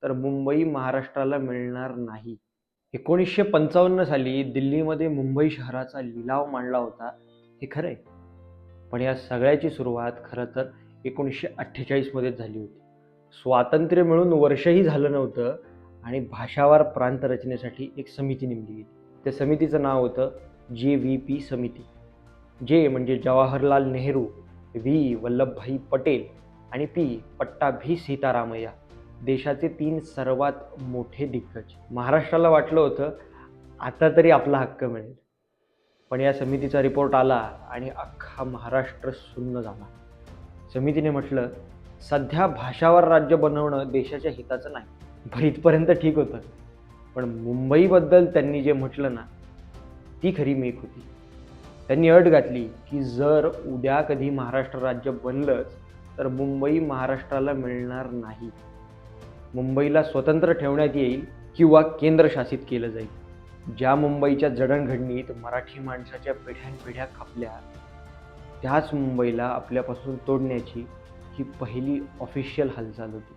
तर मुंबई महाराष्ट्राला मिळणार नाही. 1955 साली दिल्लीमध्ये मुंबई शहराचा लिलाव मांडला होता, हे खरं आहे. पण या सगळ्याची सुरुवात खरं तर 1948 मध्येच झाली होती. स्वातंत्र्य मिळून वर्षही झालं नव्हतं आणि भाषावार प्रांत रचनेसाठी एक समिती नेमली गेली. त्या समितीचं नाव होतं JVP समिती. जे म्हणजे जवाहरलाल नेहरू, व्ही वल्लभभाई पटेल आणि पी पट्टाभी सीतारामय्या, देशाचे 3 सर्वात मोठे दिग्गज. महाराष्ट्राला वाटलं होतं आता तरी आपला हक्क मिळेल. पण या समितीचा रिपोर्ट आला आणि अख्खा महाराष्ट्र सुन्न झाला. समितीने म्हटलं, सध्या भाषावर राज्य बनवणं देशाच्या हिताचं नाही. बरं, इथपर्यंत ठीक होतं. पण मुंबईबद्दल त्यांनी जे म्हटलं ना, ती खरी मेक होती. त्यांनी अट घातली की जर उद्या कधी महाराष्ट्र राज्य बनलंच तर मुंबई महाराष्ट्राला मिळणार नाही. मुंबईला स्वतंत्र ठेवण्यात येईल किंवा केंद्रशासित केलं जाईल. ज्या मुंबईच्या जडणघडणीत मराठी माणसाच्या पिढ्यानपिढ्या खपल्या, त्याच मुंबईला आपल्यापासून तोडण्याची ही पहिली ऑफिशियल हालचाल होती.